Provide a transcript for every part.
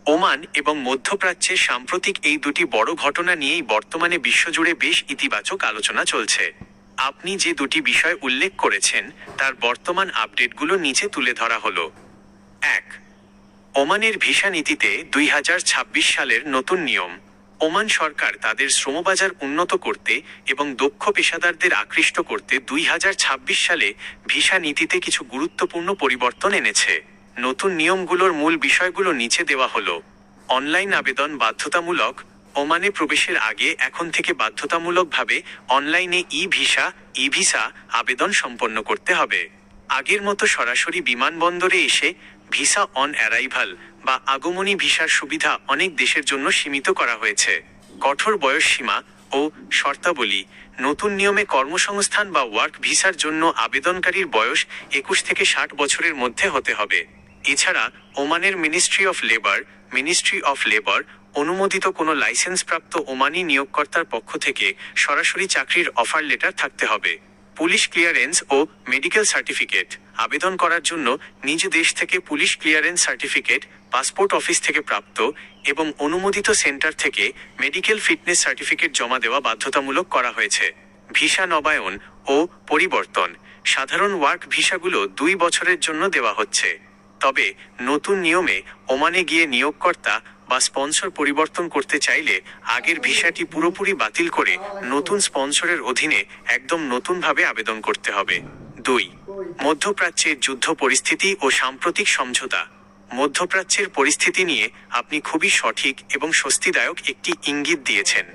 Oman এবং মধ্যপ্রাচ্যের সাম্প্রতিক এই দুটি বড় ঘটনা নিয়েই বর্তমানে বিশ্বজুড়ে বেশ ইতিবাচক আলোচনা চলছে। আপনি যে দুটি বিষয় উল্লেখ করেছেন তার বর্তমান আপডেটগুলো নিচে তুলে ধরা হলো। 1. ওমানের ভিসা নীতিতে 2026 সালের নতুন নিয়ম। ওমান সরকার তাদের শ্রমবাজার উন্নত করতে এবং দক্ষ পেশাদারদের আকৃষ্ট করতে 2026 সালে ভিসা নীতিতে কিছু গুরুত্বপূর্ণ পরিবর্তন এনেছে। নতুন নিয়মগুলোর মূল বিষয়গুলো নিচে দেওয়া হলো। অনলাইন আবেদন বাধ্যতামূলক। ওমানে প্রবেশের আগে এখন থেকে বাধ্যতামূলকভাবে অনলাইনে ই ভিসা আবেদন সম্পন্ন করতে হবে। আগের মতো সরাসরি বিমানবন্দরে এসে ভিসা অন অ্যারাইভাল বা আগমনী ভিসার সুবিধা অনেক দেশের জন্য সীমিত করা হয়েছে। কঠোর বয়স সীমা ও শর্তাবলী। নতুন নিয়মে কর্মসংস্থান বা ওয়ার্ক ভিসার জন্য আবেদনকারীর বয়স 21 থেকে 60 বছরের মধ্যে হতে হবে। এছাড়া ওমানের মিনিস্ট্রি অফ লেবার অনুমোদিত কোনো লাইসেন্সপ্রাপ্ত ওমানি নিয়োগকর্তার পক্ষ থেকে সরাসরি চাকরির অফার লেটার থাকতে হবে। পুলিশ ক্লিয়ারেন্স ও মেডিকেল সার্টিফিকেট। আবেদন করার জন্য নিজ দেশ থেকে police clearance certificate, passport office থেকে প্রাপ্ত এবং অনুমোদিত সেন্টার থেকে মেডিকেল ফিটনেস সার্টিফিকেট জমা দেওয়া বাধ্যতামূলক করা হয়েছে। ভিসা নবায়ন ও পরিবর্তন। সাধারণ ওয়ার্ক ভিসাগুলো 2 বছরের জন্য দেওয়া হচ্ছে। তবে নতুন নিয়মে ওমানে গিয়ে নিয়োগকর্তা বা স্পন্সর পরিবর্তন করতে চাইলে আগের ভিসাটি পুরোপুরি বাতিল করে নতুন স্পন্সরের অধীনে একদম নতুনভাবে আবেদন করতে হবে। 2. মধ্যপ্রাচ্যের যুদ্ধ পরিস্থিতি ও সাম্প্রতিক সমঝোতা। মধ্যপ্রাচ্যের পরিস্থিতি নিয়ে আপনি খুবই সঠিক এবং স্বস্তিদায়ক একটি ইঙ্গিত দিয়েছেন।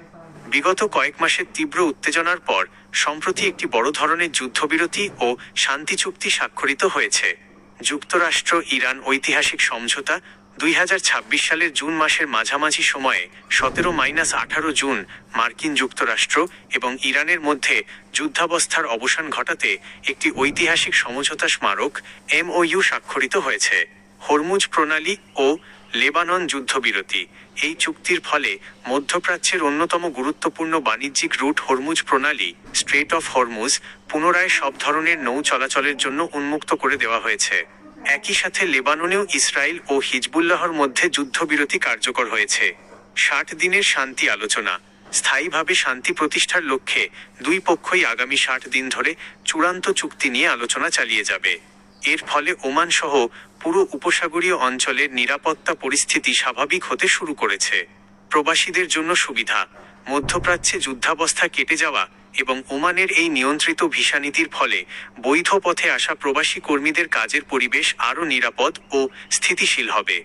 বিগত কয়েক মাসের তীব্র উত্তেজনার পর সম্প্রতি একটি বড় ধরনের যুদ্ধবিরতি ও শান্তি চুক্তি স্বাক্ষরিত হয়েছে। যুক্তরাষ্ট্র ইরান ঐতিহাসিক সমঝোতা। 2026 সালের জুন মাসের মাঝামাঝি সময়ে 17-18 জুন মার্কিন যুক্তরাষ্ট্র এবং ইরানের মধ্যে যুদ্ধাবস্থার অবসান ঘটাতে একটি ঐতিহাসিক সমঝোতা স্মারক MOU স্বাক্ষরিত হয়েছে। হরমুজ প্রণালী ও লেবানন যুদ্ধবিরতি। এই চুক্তির ফলে মধ্যপ্রাচ্যের অন্যতম গুরুত্বপূর্ণ বাণিজ্যিক রুট হরমুজ প্রণালী স্ট্রেট অফ হরমুজ পুনরায় সব ধরনের নৌ চলাচলের জন্য উন্মুক্ত করে দেওয়া হয়েছে। একই সাথে লেবাননেও ইসরায়েল ও হিজবুল্লাহর মধ্যে যুদ্ধবিরতি কার্যকর হয়েছে। 60 দিনের শান্তি আলোচনা। স্থায়ীভাবে শান্তি প্রতিষ্ঠার লক্ষ্যে দুই পক্ষই আগামী 60 দিন ধরে চূড়ান্ত চুক্তি নিয়ে আলোচনা চালিয়ে যাবে। এর ফলে ওমান সহ পুরো উপসাগরীয় অঞ্চলের নিরাপত্তা পরিস্থিতি স্বাভাবিক হতে শুরু করেছে। প্রবাসীদের জন্য সুবিধা। মধ্যপ্রাচ্যে যুদ্ধাবস্থা কেটে যাওয়া এবং ওমানের এই নিয়ন্ত্রিত ভিসা নীতির ফলে বৈধ পথে আসা প্রবাসী কর্মীদের কাজের পরিবেশ আরও নিরাপদ ও স্থিতিশীল হবে।